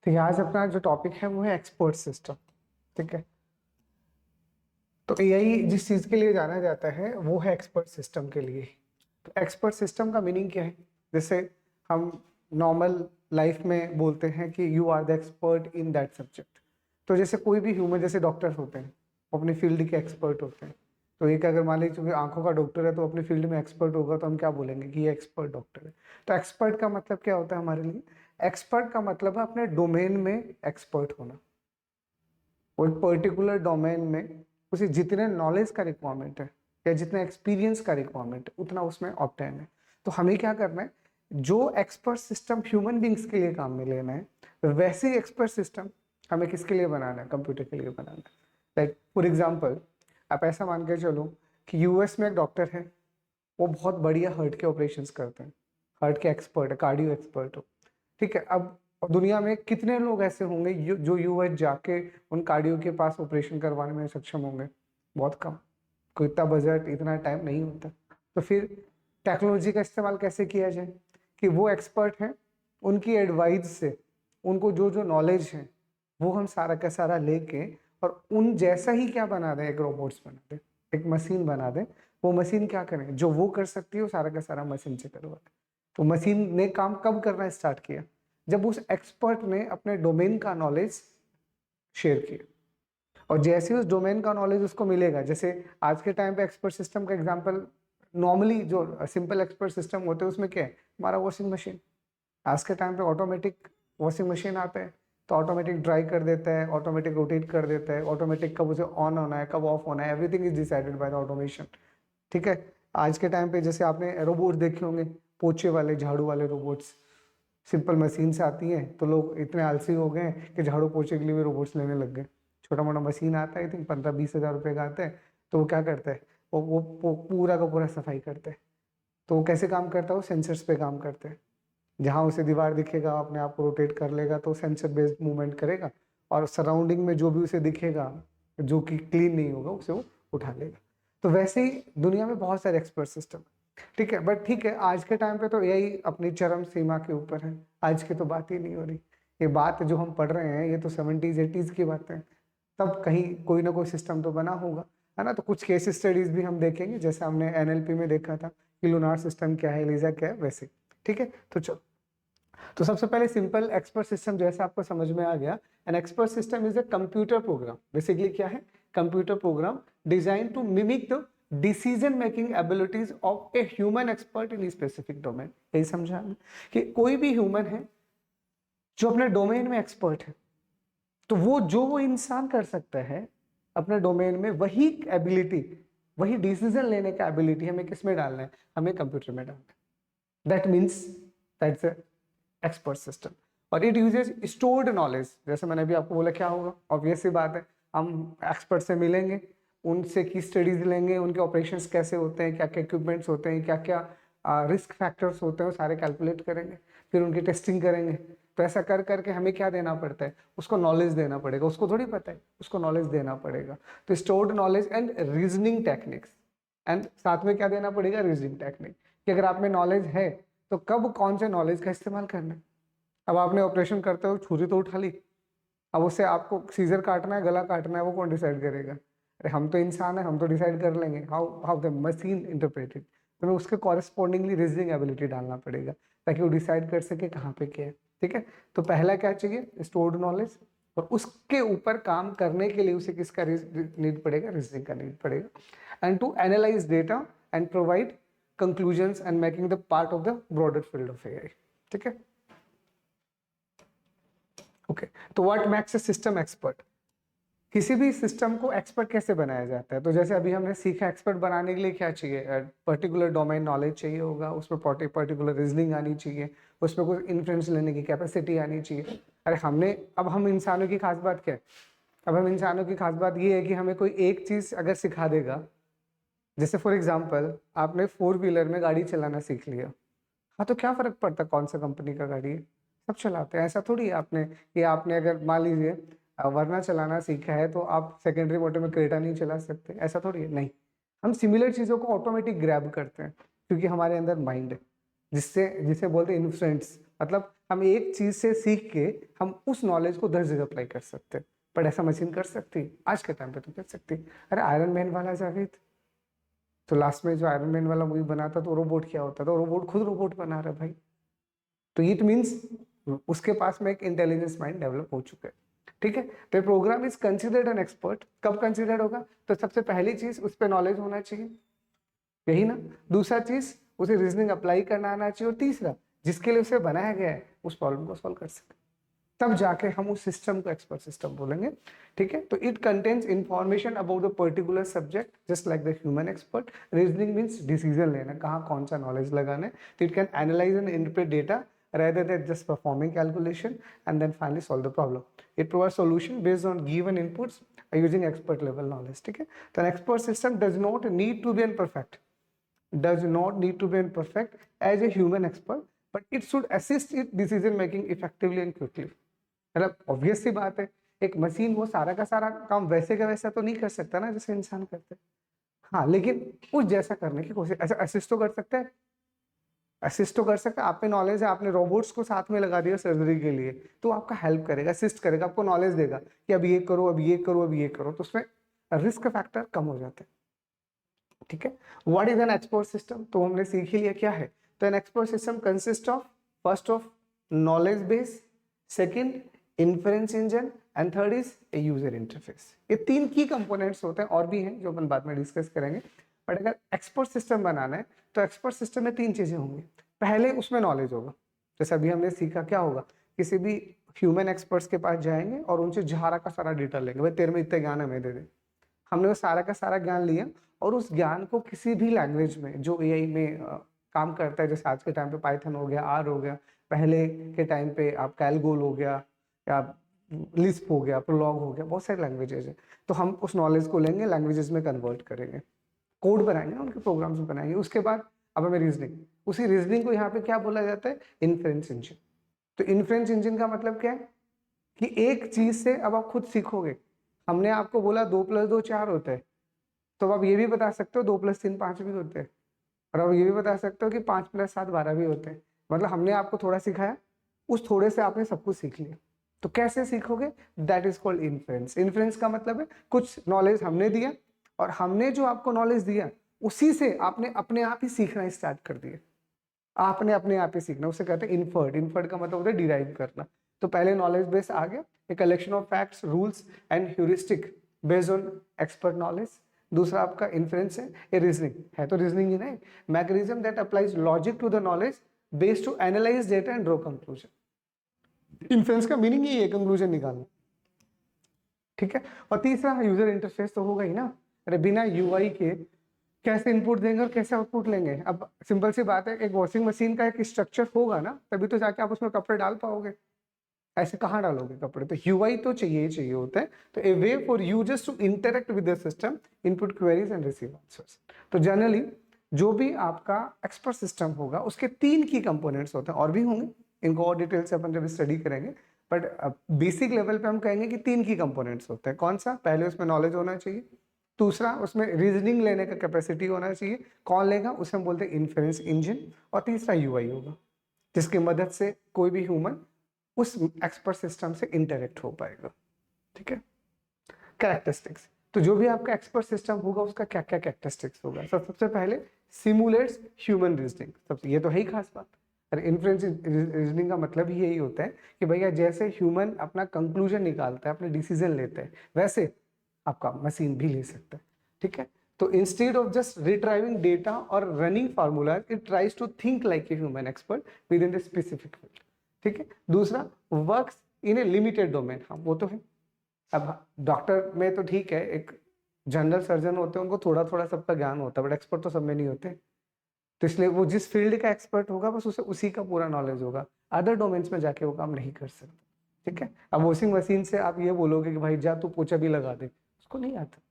ठीक है, आज अपना जो टॉपिक है वो है एक्सपर्ट सिस्टम। ठीक है, तो एआई जिस चीज के लिए जाना जाता है वो है एक्सपर्ट सिस्टम के लिए। तो एक्सपर्ट सिस्टम का मीनिंग क्या है? जैसे हम नॉर्मल लाइफ में बोलते हैं कि you are the expert in that subject. तो जैसे कोई भी ह्यूमन, जैसे डॉक्टर होते हैं वो अपनी फील्ड के एक्सपर्ट होते हैं। तो एक अगर मान लीजिए आंखों का डॉक्टर है तो अपनी फील्ड में एक्सपर्ट होगा, तो हम क्या बोलेंगे कि ये एक्सपर्ट डॉक्टर है। तो एक्सपर्ट का मतलब क्या होता है हमारे लिए? एक्सपर्ट का मतलब है अपने डोमेन में एक्सपर्ट होना। वो एक पर्टिकुलर डोमेन में उसे जितने नॉलेज का रिक्वायरमेंट है या जितना एक्सपीरियंस का रिक्वायरमेंट है उतना उसमें ऑब्टेन है। तो हमें क्या करना है, जो एक्सपर्ट सिस्टम ह्यूमन बींग्स के लिए काम में लेना है वैसे ही एक्सपर्ट सिस्टम हमें किसके लिए बनाना है? कंप्यूटर के लिए बनाना है। लाइक फॉर एग्जाम्पल, आप ऐसा मान के चलो कि यूएस में एक डॉक्टर है, वो बहुत बढ़िया हार्ट के ऑपरेशंस करते हैं, हार्ट के एक्सपर्ट है, कार्डियो एक्सपर्ट हो। ठीक है, अब दुनिया में कितने लोग ऐसे होंगे जो यूएस जाके उन कार्डियो के पास ऑपरेशन करवाने में सक्षम होंगे? बहुत कम। कोई इतना बजट, इतना टाइम नहीं होता। तो फिर टेक्नोलॉजी का इस्तेमाल कैसे किया जाए कि वो एक्सपर्ट हैं, उनकी एडवाइस से उनको जो जो नॉलेज है वो हम सारा का सारा लेके और उन जैसा ही क्या बना दें, एक रोबोट्स बना दें, एक मशीन बना दें। वो मशीन क्या करें, जो वो कर सकती है वो सारा का सारा मशीन से करवा दें। तो मशीन ने काम कब करना स्टार्ट किया? जब उस एक्सपर्ट ने अपने डोमेन का नॉलेज शेयर किया। और जैसे उस डोमेन का नॉलेज उसको मिलेगा, जैसे आज के टाइम पे एक्सपर्ट सिस्टम का एग्जांपल, नॉर्मली जो सिंपल एक्सपर्ट सिस्टम होते हैं उसमें क्या है? हमारा वॉशिंग मशीन। आज के टाइम पे ऑटोमेटिक वॉशिंग मशीन आते हैं, तो ऑटोमेटिक ड्राई कर देता है, ऑटोमेटिक रोटेट कर देता है, ऑटोमेटिक कब उसे ऑन होना है, कब ऑफ होना है, everything is decided by the automation. ठीक है, आज के टाइम पे जैसे आपने रोबोट देखे होंगे, पोछे वाले, झाड़ू वाले रोबोट्स, सिंपल मशीन से आती हैं, तो लोग इतने आलसी हो गए कि झाड़ू पोछे के लिए भी रोबोट्स लेने लग गए। छोटा मोटा मशीन आता है, आई थिंक 15-20 हज़ार रुपए का आता है, तो वो क्या करता है, वो पूरा का पूरा सफाई करता है। तो वो कैसे काम करता है? वो सेंसर्स पे काम करते हैं। जहाँ उसे दीवार दिखेगा अपने आप को रोटेट कर लेगा, तो सेंसर बेस्ड मूवमेंट करेगा और सराउंडिंग में जो भी उसे दिखेगा जो कि क्लीन नहीं होगा उसे वो उठा लेगा। तो वैसे ही दुनिया में बहुत सारे एक्सपर्ट सिस्टम। ठीक है, बट ठीक है, आज के टाइम पे तो एआई अपनी चरम सीमा के ऊपर है। आज की तो बात ही नहीं हो रही। ये बात जो हम पढ़ रहे हैं ये तो 70s 80s की बात है। तब कहीं कोई ना कोई सिस्टम तो बना होगा, है ना। तो कुछ केस स्टडीज भी हम देखेंगे, जैसे हमने एनएलपी में देखा था कि लूनार सिस्टम क्या है, एलिजा क्या है, वैसे। ठीक है, तो चलो, तो सबसे पहले सिंपल एक्सपर्ट सिस्टम जैसे आपको समझ में आ गया, an expert system is a computer program. Basically क्या है? Computer program design to mimic the decision making abilities of a human expert in specific domain. यही समझा हमें कि कोई भी ह्यूमन है जो अपने डोमेन में एक्सपर्ट है, तो वो जो वो इंसान कर सकता है अपने डोमेन में, वही एबिलिटी, वही डिसीजन लेने का एबिलिटी हमें किस में डालना है? हमें कंप्यूटर में डालना है। That means that's expert system. और इट यूजेस स्टोर्ड नॉलेज। जैसे मैंने अभी आपको बोला, क्या होगा? ऑब्वियस सी बात है, हम एक्सपर्ट से मिलेंगे, उनसे की स्टडीज लेंगे, उनके ऑपरेशंस कैसे होते हैं, क्या क्या इक्विपमेंट्स होते हैं, क्या क्या रिस्क फैक्टर्स होते हैं, वो सारे कैलकुलेट करेंगे, फिर उनकी टेस्टिंग करेंगे। तो ऐसा कर करके हमें क्या देना पड़ता है? उसको नॉलेज देना पड़ेगा। उसको थोड़ी पता है, उसको नॉलेज देना पड़ेगा। तो stored knowledge and reasoning techniques, and साथ में क्या देना पड़ेगा? रीजनिंग टेक्निक, कि अगर आप में नॉलेज है तो कब कौन से नॉलेज का इस्तेमाल करना है। अब आपने ऑपरेशन करते हो, छुरी तो उठा ली, अब उससे आपको सीजर काटना है, गला काटना है, वो कौन डिसाइड करेगा? अरे हम तो इंसान है, हम तो डिसाइड कर लेंगे। How how the machine interpreted. तो हमें उसके कॉरेस्पॉन्डिंगली रीजनिंग एबिलिटी डालना पड़ेगा ताकि वो डिसाइड कर सके कहाँ पे क्या है। ठीक है, तो पहला क्या चाहिए? Stored knowledge. और उसके ऊपर काम करने के लिए उसे किसका नीड पड़ेगा? रीजनिंग का नीड पड़ेगा। And to analyse data and provide conclusions and making the part of the broader field of AI. ठीक है, ओके। तो what makes a system expert? किसी भी सिस्टम को एक्सपर्ट कैसे बनाया जाता है? तो जैसे अभी हमने सीखा, एक्सपर्ट बनाने के लिए क्या चाहिए? पर्टिकुलर डोमेन नॉलेज चाहिए होगा, उसमें पर्टिकुलर रीजनिंग आनी चाहिए, उसमें कुछ इन्फ्लुएंस लेने की कैपेसिटी आनी चाहिए। अरे हमने, अब हम इंसानों की खास बात क्या है? अब हम इंसानों की खास बात ये है कि हमें कोई एक चीज अगर सिखा देगा, जैसे फॉर एग्जाम्पल आपने 4 व्हीलर में गाड़ी चलाना सीख लिया, हाँ, तो क्या फर्क पड़ता कौन सा कंपनी का गाड़ी है? सब चलाते हैं। ऐसा थोड़ी है आपने, ये आपने अगर मान लीजिए वरना चलाना सीखा है तो आप सेकेंडरी मोटर में क्रेटा नहीं चला सकते, ऐसा थोड़ी है। नहीं, हम सिमिलर चीज़ों को ऑटोमेटिक ग्रैब करते हैं क्योंकि हमारे अंदर माइंड है। जिससे जिसे बोलते हैं इन्फ्लुएंस, मतलब हम एक चीज से सीख के हम उस नॉलेज को 10 जगह अप्लाई कर सकते हैं। पर ऐसा मशीन कर सकती है? आज के टाइम पे तो कर सकती है। अरे आयरन मैन वाला जावेद, तो लास्ट में जो आयरन मैन वाला मूवी बना था, तो रोबोट क्या होता था? रोबोट खुद रोबोट बना रहा है भाई। तो इट मीन्स उसके पास में एक इंटेलिजेंस माइंड डेवलप हो चुका है। ठीक है, तो program is considered an expert. कब कंसिडर्ड होगा? तो सबसे पहली चीज उस पर नॉलेज होना चाहिए, यही ना। दूसरा चीज उसे रीजनिंग अप्लाई करना आना चाहिए, और तीसरा जिसके लिए उसे बनाया गया है उस प्रॉब्लम को सॉल्व कर सके, तब जाके हम उस सिस्टम को एक्सपर्ट सिस्टम बोलेंगे। ठीक है, तो it contains information about the particular subject just like the human expert. Reasoning means decision लेना, कहाँ कौन सा नॉलेज लगाना है। तो it can analyse and interpret data rather than just performing calculation and then finally solve the problem. It provides solution based on given inputs using expert level knowledge. ठीक है, तो an expert system does not need to be perfect as a human expert, but it should assist its decision making effectively and quickly. मतलब obvious सी बात है, एक machine वो सारा का सारा काम वैसे का वैसा तो नहीं कर सकता ना जैसे इंसान करते हैं। हाँ, लेकिन उस जैसा करने की कोशिश, ऐसा असिस्ट तो कर सकता है, असिस्ट तो कर सकता है। आप पे नॉलेज है, आपने रोबोट्स को साथ में लगा दिया सर्जरी के लिए, तो आपका हेल्प करेगा, असिस्ट करेगा, आपको नॉलेज देगा कि अब ये करो, अब ये करो, अब ये करो, तो उसमें रिस्क फैक्टर कम हो जाता है। ठीक है, what is an expert system? तो हमने सीख ही लिया क्या है। तो N expert system consist of first of knowledge base, second inference engine, and third is a user interface. ये तीन की कंपोनेंट्स होते हैं, और भी हैं जो अपन बाद में डिस्कस करेंगे। बट अगर एक्सपर्ट सिस्टम बनाना है तो एक्सपर्ट सिस्टम में तीन चीजें होंगी। पहले उसमें नॉलेज होगा, जैसे अभी हमने सीखा क्या होगा, किसी भी ह्यूमन एक्सपर्ट्स के पास जाएंगे और उनसे सारा का सारा डेटा लेंगे, भाई तेरे में इतने ज्ञान है, मैं दे दे। हमने वो सारा का सारा ज्ञान लिया और उस ज्ञान को किसी भी लैंग्वेज में जो एआई में काम करता है, जैसे आज के टाइम पे पाइथन हो गया, आर हो गया, पहले के टाइम पे आप कैलगोल हो गया, या लिस्प हो गया, प्रोलॉग हो गया, बहुत सारे लैंग्वेजेस है। तो हम उस नॉलेज को लेंगे, लैंग्वेजेस में कन्वर्ट करेंगे, कोड बनाएंगे, उनके प्रोग्राम्स बनाएंगे। उसके बाद अब हमें रीजनिंग, उसी रीजनिंग को यहाँ पे क्या बोला जाता है, इन्फ्रेंस इंजन। तो इन्फ्रेंस इंजन का मतलब क्या है कि एक चीज से अब आप खुद सीखोगे। हमने आपको बोला 2 + 2 4 होता है, तो आप ये भी बता सकते हो 2 + 3 5 भी होते हैं, और आप ये भी बता सकते हो कि 5 + 7 12 भी होते हैं। मतलब हमने आपको थोड़ा सिखाया, उस थोड़े से आपने सब कुछ सीख लिया। तो कैसे सीखोगे? That is called inference. Inference का मतलब है कुछ नॉलेज हमने दिया, और हमने जो आपको नॉलेज दिया उसी से आपने अपने आप ही सीखना स्टार्ट कर दिया। आपने अपने आप ही सीखना, उसे कहते हैं इन्फर्ड। इन्फर्ड का मतलब होता है डिराइव करना। तो पहले नॉलेज बेस आ गया, a collection of facts, rules and heuristic based on expert knowledge. दूसरा आपका इन्फ्रेंस है, ये रीजनिंग है, तो रीजनिंग ही नहीं, mechanism that applies logic to the knowledge based to analyse data and draw conclusion. Inference का मीनिंग ही है कंक्लूजन निकालना। ठीक है, और तीसरा यूजर इंटरफेस तो होगा ही ना। अरे बिना यूआई के कैसे इनपुट देंगे और कैसे आउटपुट लेंगे? अब सिंपल सी बात है, एक वॉशिंग मशीन का एक स्ट्रक्चर होगा ना, तभी तो जाके आप उसमें कपड़े डाल पाओगे। ऐसे कहाँ डालोगे कपड़े? तो यूआई तो चाहिए ही चाहिए होता है। तो a way for users to interact with the system, input queries and receive answers. तो जनरली जो भी आपका एक्सपर्ट सिस्टम होगा उसके 3 की कंपोनेंट्स होते हैं, और भी होंगे, इनको और डिटेल से अपन जब स्टडी करेंगे। बट बेसिक लेवल पे हम कहेंगे कि 3 की कंपोनेंट्स होते हैं। कौन सा? पहले उसमें नॉलेज होना चाहिए, दूसरा उसमें रीजनिंग लेने का कैपेसिटी होना चाहिए, कौन लेगा उसे हम बोलते हैं इन्फ्रेंस इंजन, और तीसरा यूआई होगा जिसकी मदद से कोई भी ह्यूमन उस एक्सपर्ट सिस्टम से इंटरेक्ट हो पाएगा। ठीक है, कैरेक्टरिस्टिक्स। तो जो भी आपका एक्सपर्ट सिस्टम होगा उसका क्या क्या कैरेक्टरिस्टिक्स होगा? सबसे पहले सिमुलेट्स ह्यूमन रीजनिंग। सबसे ये तो है ही खास बात। अरे इन्फ्रेंस रीजनिंग का मतलब ही यही होता है कि भैया जैसे ह्यूमन अपना कंक्लूजन निकालता है, अपने डिसीजन लेते हैं, वैसे आपका मशीन भी ले सकता है। ठीक है, तो instead of just retrieving data और running formula, it tries to think like a human expert within the specific field. ठीक है, दूसरा works in a limited domain. हाँ वो तो है। अब डॉक्टर में तो ठीक है, एक जनरल सर्जन होते हैं, उनको थोड़ा थोड़ा सबका ज्ञान होता है, बट एक्सपर्ट तो सब में नहीं होते। तो इसलिए वो जिस फील्ड का एक्सपर्ट होगा बस उसे उसी का पूरा नॉलेज होगा, अदर डोमेन्स में जाके वो काम नहीं कर सकते। ठीक है, अब वॉशिंग मशीन से आप ये बोलोगे कि भाई जा तू पोछा भी लगा दे, उसको नहीं आता।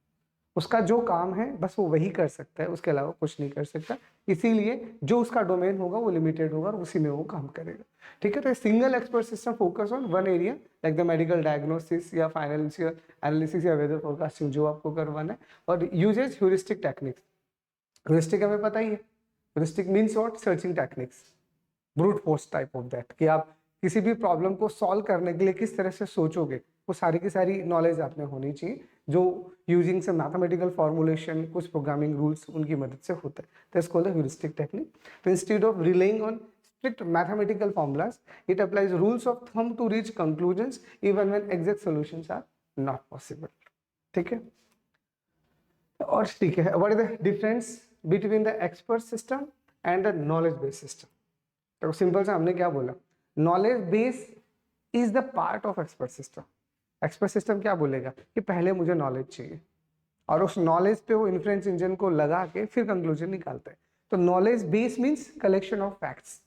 उसका जो काम है बस वो वही कर सकता है, उसके अलावा कुछ नहीं कर सकता। इसीलिए जो उसका डोमेन होगा वो लिमिटेड होगा और उसी में वो काम करेगा। ठीक है, तो single expert system focus on one area like the medical diagnosis या फाइनेंशियल एनालिसिस या वेदर फोरकास्टिंग जो आपको करवाना है, और यूजेज ह्यूरिस्टिक टेक्निक्स। ह्यूरिस्टिक हमें पता ही है, heuristic means what? Searching techniques. Brute force type of that, कि आप किसी भी प्रॉब्लम को सॉल्व करने के लिए किस तरह से सोचोगे, वो सारी की सारी नॉलेज आप में होनी चाहिए, जो यूजिंग से मैथमेटिकल फॉर्मुलेशन, कुछ प्रोग्रामिंग रूल्स उनकी मदद से होता है। That's called the heuristic technique. तो instead of relying on strict mathematical formulas, it applies rules of thumb to reach conclusions even when exact solutions are not possible. ठीक है, और ठीक है, what is the difference between the expert system and the knowledge based system? तो simple सा हमने क्या बोला, knowledge base is the part of expert system. Expert system क्या बोलेगा कि पहले मुझे नॉलेज चाहिए, और उस नॉलेज पे वो इन्फ्रेंस इंजन को लगा के फिर कंक्लूजन निकालता है। तो knowledge base means collection of facts,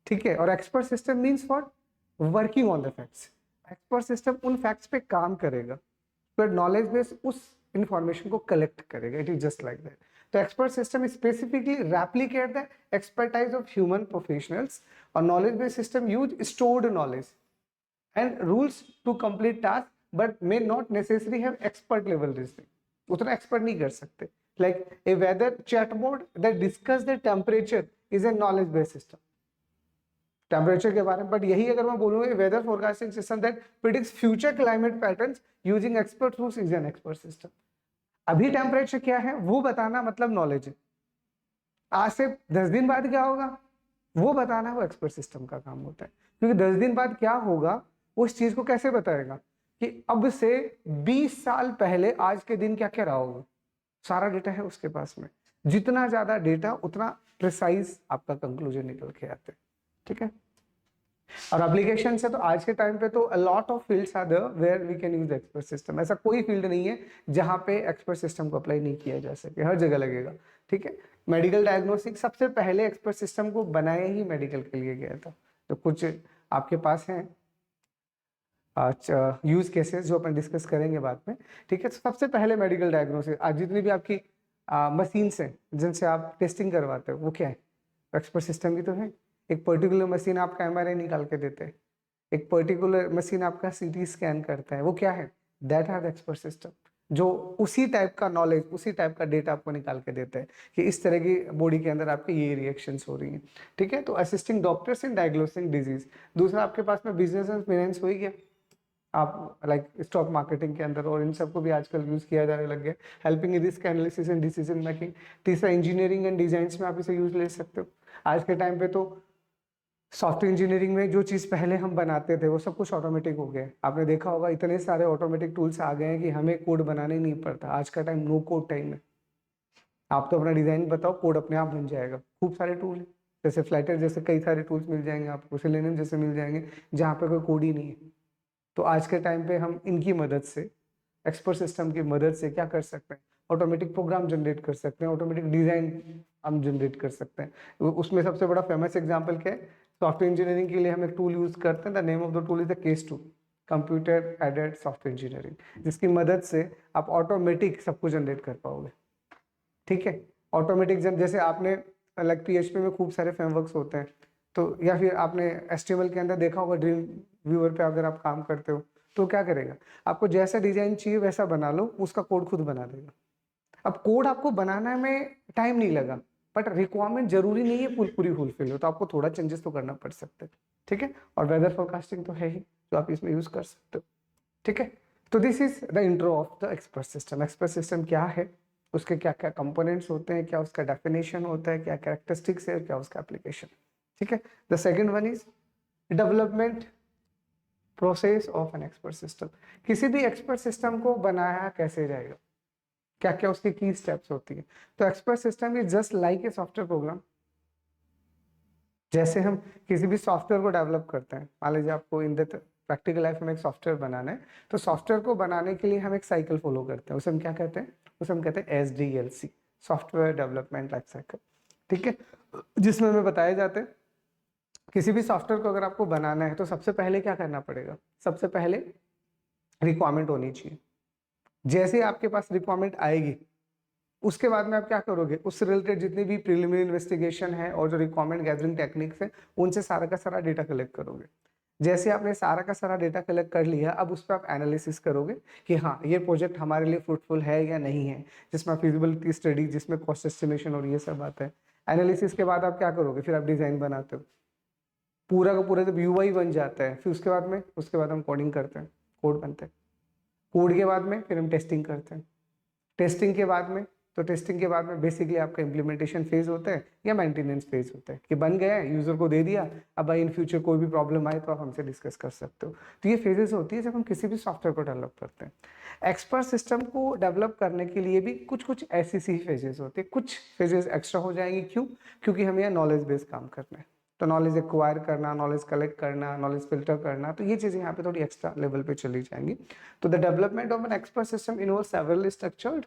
ठीक है, और expert system means for working on the facts. Expert system उन फैक्ट्स पे काम करेगा, पर नॉलेज बेस उस इंफॉर्मेशन को कलेक्ट करेगा। It is just like that. तो expert system specifically replicate the expertise of human professionals, और knowledge based system use stored knowledge and rules to complete task, but may not necessary have expert level reasoning, उतना expert नहीं कर सकते। Like a weather chatbot that discuss the temperature is a knowledge based system, temperature के बारे में। But यही अगर मैं बोलूंगा weather forecasting system that predicts future climate patterns using expert rules is an expert system. अभी टेम्परेचर क्या है वो बताना मतलब नॉलेज है, आज से 10 दिन बाद क्या होगा वो बताना वो एक्सपर्ट सिस्टम का काम होता है। क्योंकि 10 दिन बाद क्या होगा वो इस चीज को कैसे बताएगा कि अब से 20 साल पहले आज के दिन क्या क्या रहा होगा, सारा डेटा है उसके पास में। जितना ज्यादा डेटा उतना प्रिसाइज आपका कंक्लूजन निकल के आते हैं, ठीक है। और एप्लीकेशन से तो आज के टाइम पे तो a lot of fields are there where we can use expert system. ऐसा कोई फील्ड नहीं है जहां पे एक्सपर्ट सिस्टम को अप्लाई नहीं किया जा सके, हर जगह लगेगा, ठीक है। मेडिकल डायग्नोस्टिक सबसे पहले एक्सपर्ट सिस्टम को बनाया ही मेडिकल के लिए गया था। तो कुछ आपके पास हैं यूज केसेस जो अपन डिस्कस करेंगे बाद में, ठीक है। तो सबसे पहले मेडिकल डायग्नोसिस, आज जितनी भी आपकी मशीन्स हैं जिनसे आप टेस्टिंग करवाते हो वो क्या है, एक्सपर्ट सिस्टम की तो है। एक पर्टिकुलर मशीन आपका एमआरआई निकाल के देते हैं, एक पर्टिकुलर मशीन आपका सीटी स्कैन करता है, वो क्या है, that are the expert system, जो उसी टाइप का नॉलेज उसी टाइप का डेटा आपको निकाल के देते हैं कि इस तरह की बॉडी के अंदर आपके ये रिएक्शंस हो रही हैं, ठीक है। तो असिस्टिंग डॉक्टर्स इन डायग्नोसिंग डिजीज। दूसरा आपके पास में बिजनेस एंड फाइनेंस हो ही गया, आप लाइक स्टॉक मार्केटिंग के अंदर, और इन सबको भी आजकल यूज किया जाने लग गया, helping risk analysis and decision making. तीसरा इंजीनियरिंग एंड डिजाइन में आप इसे यूज ले सकते हो। आज के टाइम पे तो सॉफ्टवेयर इंजीनियरिंग में जो चीज़ पहले हम बनाते थे वो सब कुछ ऑटोमेटिक हो गया। आपने देखा होगा इतने सारे ऑटोमेटिक टूल्स आ गए हैं कि हमें कोड बनाने नहीं पड़ता। आज का टाइम नो कोड टाइम है, आप तो अपना डिजाइन बताओ कोड अपने आप बन जाएगा। खूब सारे टूल हैं, जैसे फ्लाइटर जैसे कई सारे टूल्स मिल जाएंगे आपको, सेलेनियम जैसे मिल जाएंगे जहाँ पे कोई कोड ही नहीं है। तो आज के टाइम पे हम इनकी मदद से, एक्सपर्ट सिस्टम की मदद से क्या कर सकते हैं, ऑटोमेटिक प्रोग्राम जनरेट कर सकते हैं, ऑटोमेटिक डिजाइन हम जनरेट कर सकते हैं। उसमें सबसे बड़ा फेमस एग्जांपल क्या है, सॉफ्टवेयर इंजीनियरिंग के लिए हम एक टूल यूज करते हैं, the name of the tool is the case tool, computer aided software engineering, जिसकी मदद से आप ऑटोमेटिक सब कुछ जनरेट कर पाओगे, ठीक है। ऑटोमेटिक जैसे आपने लाइक PHP में खूब सारे फ्रेमवर्क्स होते हैं, तो या फिर आपने HTML के अंदर देखा होगा, ड्रीम व्यूअर पे अगर आप काम करते हो तो क्या करेगा, आपको जैसा डिजाइन चाहिए वैसा बना लो, उसका कोड खुद बना देगा। अब कोड आपको बनाने में टाइम नहीं लगा, बट रिक्वायरमेंट जरूरी नहीं है पूरी फुलफिल हो, तो आपको थोड़ा चेंजेस तो करना पड़ सकता है, ठीक है। और वेदर फोरकास्टिंग तो है ही जो आप इसमें यूज कर सकते हो, ठीक है। तो this is the intro of the expert system. Expert system क्या है, उसके क्या क्या कंपोनेंट्स होते हैं, क्या उसका डेफिनेशन होता है, क्या कैरेक्टरिस्टिक्स है, क्या उसका एप्लीकेशन, ठीक है। The second one is development process of N expert system. किसी भी एक्सपर्ट सिस्टम को बनाया कैसे जाएगा, क्या क्या उसकी की स्टेप्स होती है। तो expert system is just like a software program. जैसे हम किसी भी सॉफ्टवेयर को डेवलप करते हैं, मान लीजिए आपको इन द प्रैक्टिकल लाइफ में एक सॉफ्टवेयर बनाना है, तो सॉफ्टवेयर को बनाने के लिए हम एक साइकिल फॉलो करते हैं, उसे हम क्या कहते हैं, उसे हम कहते हैं SDLC, software development life cycle, ठीक है। जिसमें हमें बताए जाते हैं किसी भी सॉफ्टवेयर को अगर आपको बनाना है तो सबसे पहले क्या करना पड़ेगा, सबसे पहले रिक्वायरमेंट होनी चाहिए। जैसे आपके पास रिक्वायरमेंट आएगी उसके बाद में आप क्या करोगे, उससे रिलेटेड जितनी भी प्रिलिमिनरी इन्वेस्टिगेशन है और जो रिक्वायरमेंट गैदरिंग टेक्निक्स है उनसे सारा का सारा डेटा कलेक्ट करोगे। जैसे आपने सारा का सारा डेटा कलेक्ट कर लिया, अब उस पर आप एनालिसिस करोगे कि हाँ ये प्रोजेक्ट हमारे लिए फ्रूटफुल है या नहीं है, जिसमें फिजिबिलिटी स्टडी, जिसमें कॉस्ट एस्टिमेशन और ये सब बात है। एनालिसिस के बाद आप क्या करोगे, फिर आप डिजाइन बनाते हो, पूरा का पूरा जब यूआई बन जाता है, फिर उसके बाद हम कोडिंग करते हैं, कोड बनते हैं। कोड के बाद में फिर हम टेस्टिंग करते हैं। टेस्टिंग के बाद में बेसिकली आपका इम्प्लीमेंटेशन फेज होता है या मेंटेनेंस फेज होता है कि बन गया है, यूजर को दे दिया, अब भाई इन फ्यूचर कोई भी प्रॉब्लम आए तो आप हमसे डिस्कस कर सकते हो। तो ये फेजेस होती है जब हम किसी भी सॉफ्टवेयर को डेवलप करते हैं। एक्सपर्ट सिस्टम को डेवलप करने के लिए भी कुछ कुछ ऐसी सी फेजेस होते हैं, कुछ फेजेस एक्स्ट्रा हो जाएंगी। क्यों? क्योंकि हमें यहाँ नॉलेज बेस्ड काम करना है, तो नॉलेज एक्वायर करना, नॉलेज कलेक्ट करना, नॉलेज फिल्टर करना, तो ये चीज़ें यहाँ पे थोड़ी एक्स्ट्रा लेवल पे चली जाएंगी। तो the development of N expert system involves several structured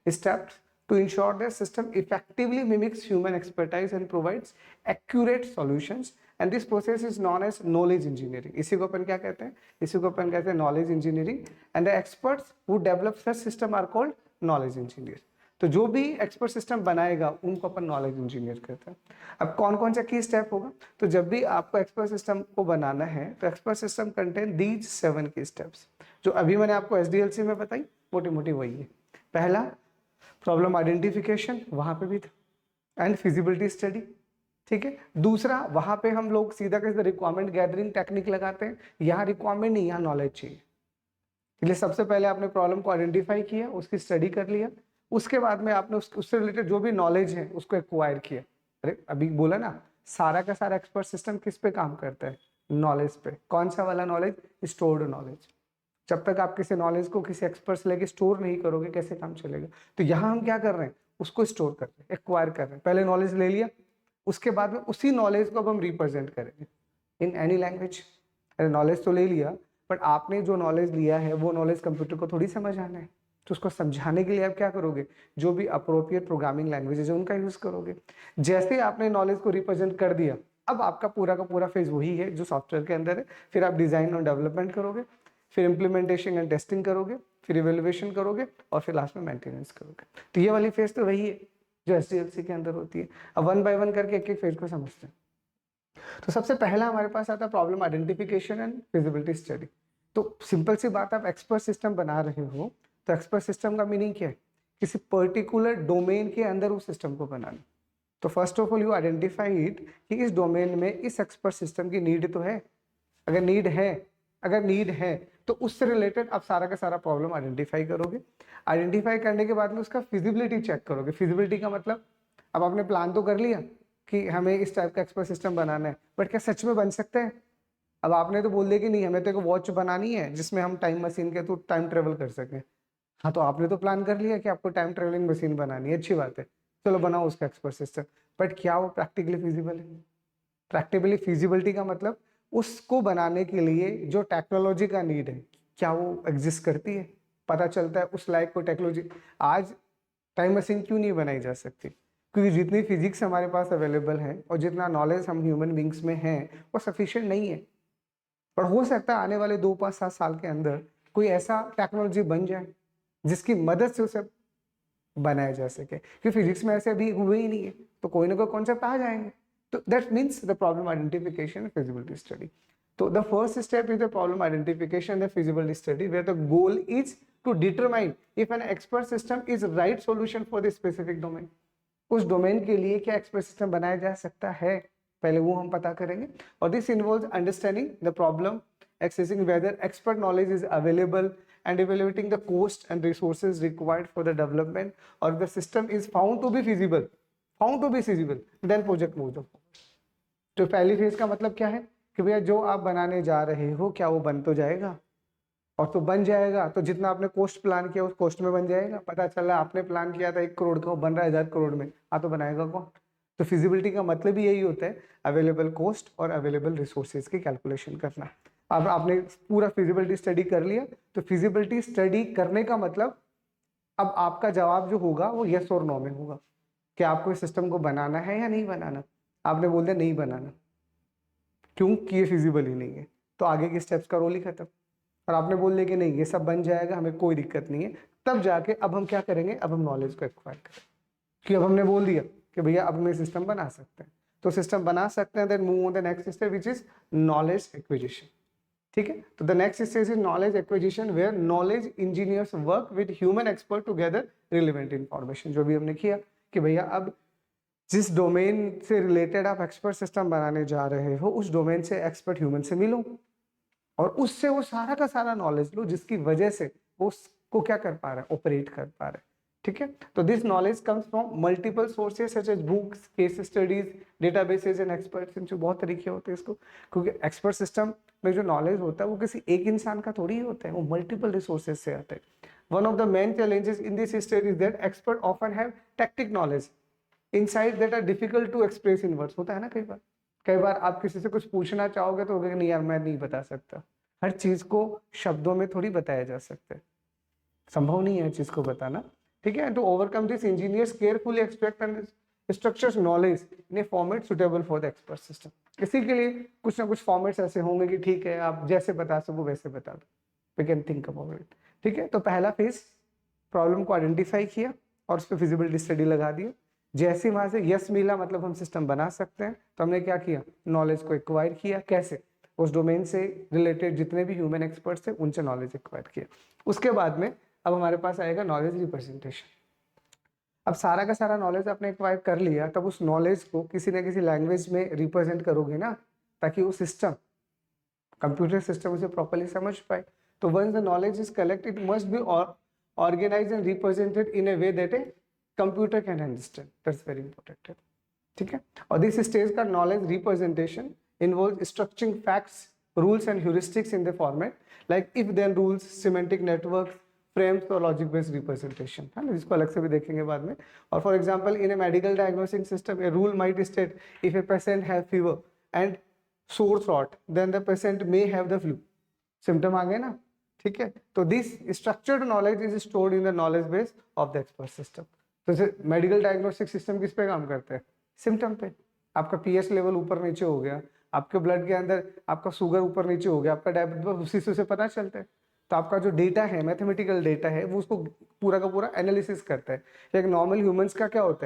steps to ensure their system effectively mimics human expertise and provides accurate solutions, and this process is known as knowledge engineering. इसी को अपन क्या कहते हैं? इसी को अपन कहते हैं knowledge engineering, and the experts who develop such system are called knowledge engineers. तो जो भी एक्सपर्ट सिस्टम बनाएगा उनको अपन नॉलेज इंजीनियर कहते हैं। अब कौन कौन सा की स्टेप होगा? तो जब भी आपको एक्सपर्ट सिस्टम को बनाना है तो एक्सपर्ट सिस्टम कंटेन दीज 7 की स्टेप्स, जो अभी मैंने आपको SDLC में बताई, मोटी मोटी वही है। पहला प्रॉब्लम आइडेंटिफिकेशन, वहां पे भी था, एंड फिजिबिलिटी स्टडी, ठीक है। दूसरा, वहां पे हम लोग सीधा कैसे रिक्वायरमेंट गैदरिंग टेक्निक लगाते हैं, यहाँ रिक्वायरमेंट नहीं, यहाँ नॉलेज चाहिए। इसलिए सबसे पहले आपने प्रॉब्लम को आइडेंटिफाई किया, उसकी स्टडी कर लिया, उसके बाद में आपने उससे रिलेटेड जो भी नॉलेज है उसको एक्वायर किया। अरे अभी बोला ना, सारा का सारा एक्सपर्ट सिस्टम किस पे काम करता है? नॉलेज पे। कौन सा वाला नॉलेज? Stored knowledge. जब तक आप किसी नॉलेज को किसी एक्सपर्ट से लेके स्टोर नहीं करोगे, कैसे काम चलेगा? तो यहाँ हम क्या कर रहे हैं? उसको स्टोर कर रहे हैं, एक्वायर कर रहे हैं। पहले नॉलेज ले लिया, उसके बाद में उसी नॉलेज को अब हम रिप्रेजेंट करेंगे इन एनी लैंग्वेज। अरे नॉलेज तो ले लिया, बट आपने जो नॉलेज लिया है वो नॉलेज कंप्यूटर को थोड़ी समझ आना है, तो उसको समझाने के लिए आप क्या करोगे? जो भी अप्रोप्रिएट प्रोग्रामिंग लैंग्वेजेज है उनका यूज करोगे। जैसे आपने नॉलेज को रिप्रेजेंट कर दिया, अब आपका पूरा का पूरा फेज वही है जो सॉफ्टवेयर के अंदर है। फिर आप डिजाइन और डेवलपमेंट करोगे, फिर इम्प्लीमेंटेशन एंड टेस्टिंग करोगे, फिर इवेल्युएशन करोगे, और फिर लास्ट में मेंटेनेंस करोगे। तो ये वाली फेज तो वही है जो SDLC के अंदर होती है। अब वन बाय वन करके एक एक फेज को समझते हैं। तो सबसे पहला हमारे पास आता है problem identification and feasibility study. तो सिंपल सी बात, आप एक्सपर्ट सिस्टम बना रहे हो, तो एक्सपर्ट सिस्टम का मीनिंग क्या है? किसी पर्टिकुलर डोमेन के अंदर उस सिस्टम को बनाना। तो first of all you identify it कि इस डोमेन में इस एक्सपर्ट सिस्टम की नीड तो है। अगर नीड है तो उससे रिलेटेड आप सारा का सारा प्रॉब्लम आइडेंटिफाई करोगे। आइडेंटिफाई करने के बाद में उसका फिजिबिलिटी चेक करोगे। फिजिबिलिटी का मतलब, अब आपने प्लान तो कर लिया कि हमें इस टाइप का एक्सपर्ट सिस्टम बनाना है, बट क्या सच में बन सकते हैं? अब आपने तो बोल दिया कि नहीं, हमें तो एक वॉच बनानी है जिसमें हम टाइम मशीन के थ्रू टाइम ट्रेवल कर सकें। हाँ, तो आपने तो प्लान कर लिया कि आपको टाइम ट्रेवलिंग मशीन बनानी है, अच्छी बात है, चलो बनाओ उसका एक्सपर्ट सिस्टम। बट क्या वो प्रैक्टिकली फिजिबल है? प्रैक्टिकली फिजिबिलिटी का मतलब उसको बनाने के लिए जो टेक्नोलॉजी का नीड है, क्या वो एग्जिस्ट करती है? पता चलता है उस लायक को टेक्नोलॉजी। आज टाइम मशीन क्यों नहीं बनाई जा सकती? क्योंकि जितनी फिजिक्स हमारे पास अवेलेबल है और जितना नॉलेज हम ह्यूमन बींग्स में है वो सफिशिएंट नहीं है। पर हो सकता है आने वाले 2-5-7 साल के अंदर कोई ऐसा टेक्नोलॉजी बन जाए जिसकी मदद से उसे बनाया जा सके, क्योंकि फिजिक्स में ऐसे अभी हुए ही नहीं है, तो कोई ना कोई कॉन्सेप्ट आ जाएंगे। तो that means the problem identification and feasibility study. तो the first step is the problem identification and feasibility study, where the goal is to determine if an expert system is right solution for the specific domain. उस domain के लिए क्या expert system बनाया जा सकता है, पहले वो हम पता करेंगे। और this involves understanding the problem, accessing whether expert knowledge is available, and evaluating the cost and resources required for the development, or the system is found to be feasible, then project moves on। तो पहली phase का मतलब क्या है कि भैया जो आप बनाने जा रहे हो क्या वो बन तो जाएगा, और तो बन जाएगा तो जितना आपने कॉस्ट प्लान किया उस कॉस्ट में बन जाएगा। पता चला आपने प्लान किया था 1 करोड़ का, वो बन रहा है 1000 करोड़ में, हाँ तो बनाएगा कौन? तो फिजिबिलिटी का मतलब ही यही होता है, अवेलेबल कॉस्ट और अवेलेबल रिसोर्सेज की कैलकुलेशन करना। अब आपने पूरा फिजिबिलिटी स्टडी कर लिया, तो फिजिबिलिटी स्टडी करने का मतलब अब आपका जवाब जो होगा वो यस और नो में होगा कि आपको इस सिस्टम को बनाना है या नहीं बनाना। आपने बोल दिया नहीं बनाना, क्योंकि ये फिजिबल ही नहीं है, तो आगे के स्टेप्स का रोल ही खत्म। और आपने बोल दिया कि नहीं ये सब बन जाएगा, हमें कोई दिक्कत नहीं है, तब जाके अब हम क्या करेंगे? अब हम नॉलेज को एक्वायर करें, कि अब हमने बोल दिया कि भैया अब हम सिस्टम बना सकते हैं, तो सिस्टम बना सकते हैं। Then move on the next step which is knowledge acquisition. ठीक है, तो the next stage is knowledge acquisition, where knowledge engineers work with human expert to gather relevant information. जो भी हमने किया कि भैया अब जिस डोमेन से रिलेटेड आप एक्सपर्ट सिस्टम बनाने जा रहे हो उस डोमेन से एक्सपर्ट ह्यूमन से मिलो और उससे वो सारा का सारा नॉलेज लो जिसकी वजह से वो उसको क्या कर पा रहा है, ऑपरेट कर पा रहा है। ठीक है, तो this knowledge comes from multiple sources such as books, case studies, databases and experts. इनसे बहुत तरीके होते हैं इसको, क्योंकि एक्सपर्ट सिस्टम में जो नॉलेज होता है वो किसी एक इंसान का थोड़ी होता है, वो मल्टीपल रिसोर्सेज से आता है। One of the main challenges in this stage is that expert often have tactic knowledge insight that are difficult to express in words. होता है ना, कई बार आप किसी से कुछ पूछना चाहोगे तो नहीं यार मैं नहीं बता सकता। हर चीज को शब्दों में थोड़ी बताया जा सकता है, संभव नहीं है चीज को बताना। ठीक है, to overcome this engineers carefully extract and structures knowledge in a format suitable for the expert system. इसी के लिए कुछ ना कुछ फॉर्मेट्स ऐसे होंगे कि ठीक है आप जैसे बता सको वैसे बता दो, we can think about it. ठीक है, तो पहला फेज प्रॉब्लम को आइडेंटिफाई किया और उस पर फिजिबिलिटी स्टडी लगा दिया। जैसे वहां से यस मिला मतलब हम सिस्टम बना सकते हैं, तो हमने क्या किया, नॉलेज को एक्वायर किया। कैसे, उस डोमेन से रिलेटेड जितने भी ह्यूमन एक्सपर्ट्स थे उनसे नॉलेज एक्वायर किया। उसके बाद में अब हमारे पास आएगा नॉलेज रिप्रेजेंटेशन। अब सारा का सारा नॉलेज आपने एक्वायर कर लिया, तब उस नॉलेज को किसी न किसी लैंग्वेज में रिप्रेजेंट करोगे ना, ताकि वो सिस्टम, कंप्यूटर सिस्टम उसे प्रॉपर्ली समझ पाए। तो once the knowledge is collected it must be organized and represented in a way that a computer can understand. That's very important. ठीक है, और this stage का knowledge representation involves structuring facts, rules and heuristics in the format like if then rules, semantic networks, frames और logic based representation, है ना, जिसको अलग से भी देखेंगे बाद में। और for example in a medical diagnostic system a rule might state if a patient have fever and sore throat then the patient may have the flu. Symptom आ गए ना, ठीक है। तो this structured knowledge is stored in the knowledge base of the expert system. तो medical diagnostic system किस पे काम करते हैं, सिम्टम पे। आपका पीएच लेवल ऊपर नीचे हो गया, आपके ब्लड के अंदर आपका शुगर ऊपर नीचे हो गया, आपका डायबिटीज, उसी से पता चलता है। तो आपका जो डेटा है, मैथमेटिकल डेटा है, वो उसको पूरा का पूरा एनालिसिस करता है। एक नॉर्मल ह्यूमंस का क्या होता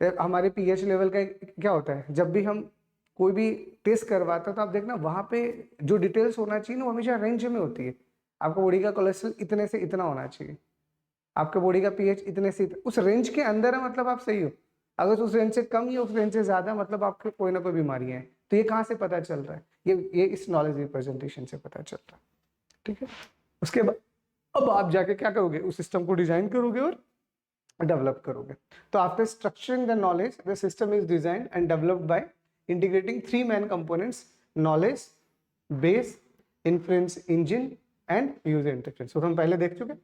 है, हमारे पीएच लेवल का क्या होता है, जब भी हम कोई भी टेस्ट करवाते हैं तो आप देखना वहां पे जो डिटेल्स होना चाहिए ना वो हमेशा रेंज में होती है। आपका बॉडी का कोलेस्ट्रॉल इतने से इतना होना चाहिए, आपके बॉडी का पीएच इतने से उस रेंज के अंदर है, मतलब आप सही हो। अगर उस रेंज से कम या उस रेंज से ज्यादा, मतलब आपको कोई ना कोई बीमारी है। तो ये कहाँ से पता चल रहा है, ये इस नॉलेज रिप्रेजेंटेशन से पता चल रहा है। ठीक है, उसके बाद अब आप जाके क्या करोगे, उस सिस्टम को डिजाइन करोगे और डेवलप करोगे। तो after structuring the knowledge the system is designed and developed by integrating three main components: knowledge base, inference engine and user interface। तो हम पहले देख चुके,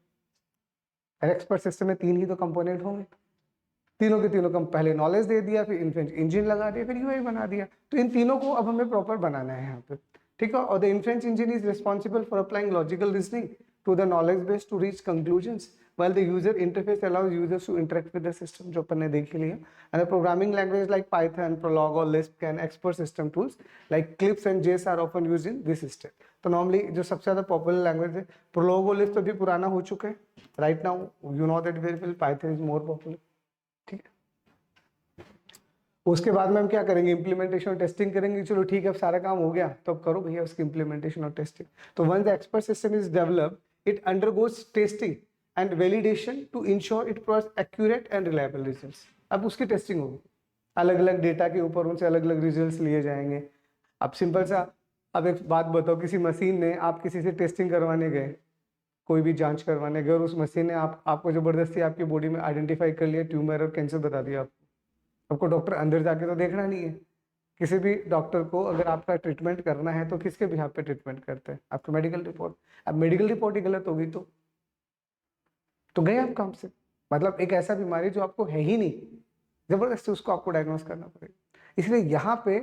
एक्सपर्ट सिस्टम में तीन ही तो कंपोनेंट होंगे, तीनों के तीनों पहले नॉलेज दे दिया, फिर इन्फ्रेंस इंजन लगा दिया, फिर यूआई बना दिया। तो इन तीनों को अब हमें प्रॉपर बनाना है यहाँ पे, ठीक है। और the inference engine is responsible for applying logical reasoning to the knowledge base to reach conclusions, while the user interface allows users to interact with the system, जो अपन ने देख लिया। And the programming language like Python, Prolog or Lisp can expert system tools like Clips and JS are often used in this system। तो normally जो सबसे ज्यादा popular language है Prolog और Lisp, तो भी पुराना हो चुका है। Right now you know that very well, Python is more popular. ठीक है, उसके बाद में हम क्या करेंगे, इंप्लीमेंटेशन और टेस्टिंग करेंगे। चलो ठीक है, अब सारा काम हो गया, तो अब करो भैया उसकी इंप्लीमेंटेशन और टेस्टिंग। तो once the expert system is developed it undergoes testing and validation to ensure it provides accurate and reliable results। अब उसकी टेस्टिंग होगी, अलग अलग डेटा के ऊपर उनसे अलग अलग रिजल्ट्स लिए जाएंगे। अब सिंपल सा, अब एक बात बताओ, किसी मशीन ने, आप किसी से टेस्टिंग करवाने गए, कोई भी जांच करवाने गए, और उस मशीन ने आपको जबरदस्ती आपकी बॉडी में आइडेंटिफाई कर लिया ट्यूमर और कैंसर बता दिया आपको डॉक्टर अंदर जाके तो देखना नहीं है। किसी भी डॉक्टर को अगर आपका ट्रीटमेंट करना है तो किसके बिहाफ पे ट्रीटमेंट करते हैं, आपकी मेडिकल रिपोर्ट। अब मेडिकल रिपोर्ट ही गलत होगी तो गए आप काम से। मतलब एक ऐसा बीमारी जो आपको है ही नहीं, जबरदस्ती उसको आपको डायग्नोस करना पड़ेगा। इसलिए यहाँ पे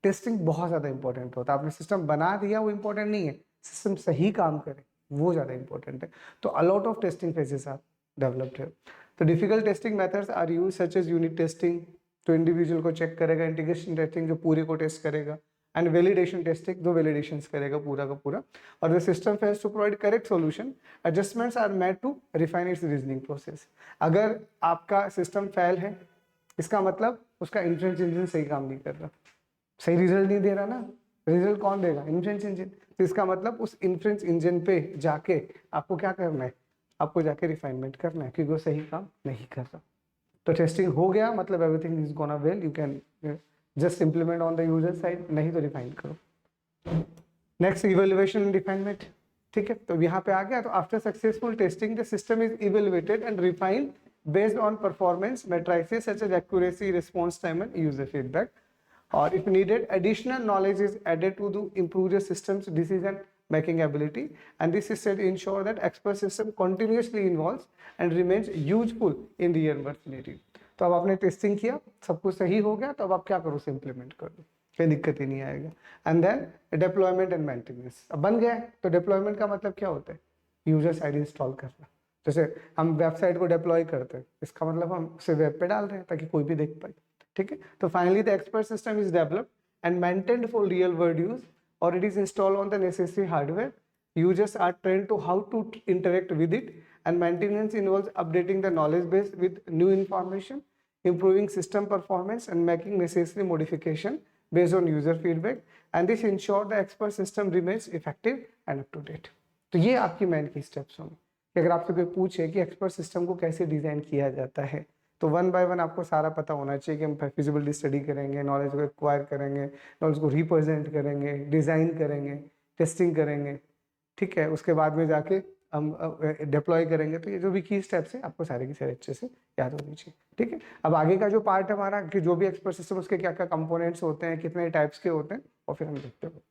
टेस्टिंग बहुत ज्यादा इंपॉर्टेंट होता है। आपने सिस्टम बना दिया वो इंपॉर्टेंट नहीं है, सिस्टम सही काम करे वो ज्यादा इंपॉर्टेंट है। तो a lot of testing phases are developed है। तो difficult testing methods are used such as unit testing, तो इंडिविजुअल को चेक करेगा, इंटीग्रेशन टेस्टिंग जो पूरे को टेस्ट करेगा, एंड वैलिडेशन टेस्टिंग दो वैलिडेशंस करेगा पूरा का पूरा। और the system fails to provide correct solution, adjustments are made to refine its reasoning process. अगर आपका सिस्टम फेल है, इसका मतलब उसका इन्फ्रेंस इंजन सही काम नहीं कर रहा, सही रिजल्ट नहीं दे रहा ना। रिजल्ट कौन देगा, इन्फ्रेंस इंजन। तो इसका मतलब उस इन्फ्रेंस इंजन पे जाके आपको क्या करना है, आपको जाके रिफाइनमेंट करना है, क्योंकि वो सही काम नहीं कर रहा। तो टेस्टिंग हो गया मतलब everything is gonna well, you can just implement on the user side, नहीं तो रिफाइन करो। नेक्स्ट इवेल्युएशन एंड रिफाइनमेंट, ठीक है। तो यहाँ पे आ गया, तो after successful testing the system is evaluated and refined based on performance matrices such as accuracy, response time and user feedback, or if needed additional knowledge is added to improve the system's decision making ability, and this is said to ensure that expert system continuously involves and remains useful in real world scenario। तो अब आपने testing किया, सब कुछ सही हो गया, तो अब आप क्या करो, उसे इम्प्लीमेंट कर दो, कोई दिक्कत ही नहीं आएगा। And then deployment and maintenance, अब बन गया है, तो डिप्लॉयमेंट का मतलब क्या होता है, यूजर साइड इंस्टॉल करना। जैसे हम वेबसाइट को डिप्लॉय करते हैं, इसका मतलब हम उसे वेब पे डाल रहे हैं ताकि कोई भी देख पाए, ठीक है। तो finally the expert system is developed and maintained for real world use, और it is installed on the necessary hardware. Users are trained to how to interact with it, and maintenance involves updating the knowledge base with new information, improving system performance, and making necessary modification based on user feedback. And this ensures the expert system remains effective and up to date। तो ये आपकी main की steps होंगे कि अगर आपसे कोई पूछे कि एक्सपर्ट सिस्टम को कैसे डिजाइन किया जाता है, तो वन बाय वन आपको सारा पता होना चाहिए कि हम फिजिबिलिटी स्टडी करेंगे, नॉलेज को एक्वायर करेंगे, नॉलेज को रिप्रेजेंट करेंगे, डिजाइन करेंगे, टेस्टिंग करेंगे, ठीक है। उसके बाद में जाके हम डिप्लॉय करेंगे। तो ये जो भी की स्टेप्स हैं आपको सारे की सारे अच्छे से याद होनी चाहिए, ठीक है। अब आगे का जो पार्ट है हमारा कि जो भी एक्सपर्ट सिस्टम उसके क्या क्या कंपोनेंट्स होते हैं, कितने टाइप्स के होते हैं, और फिर हम देखते हैं।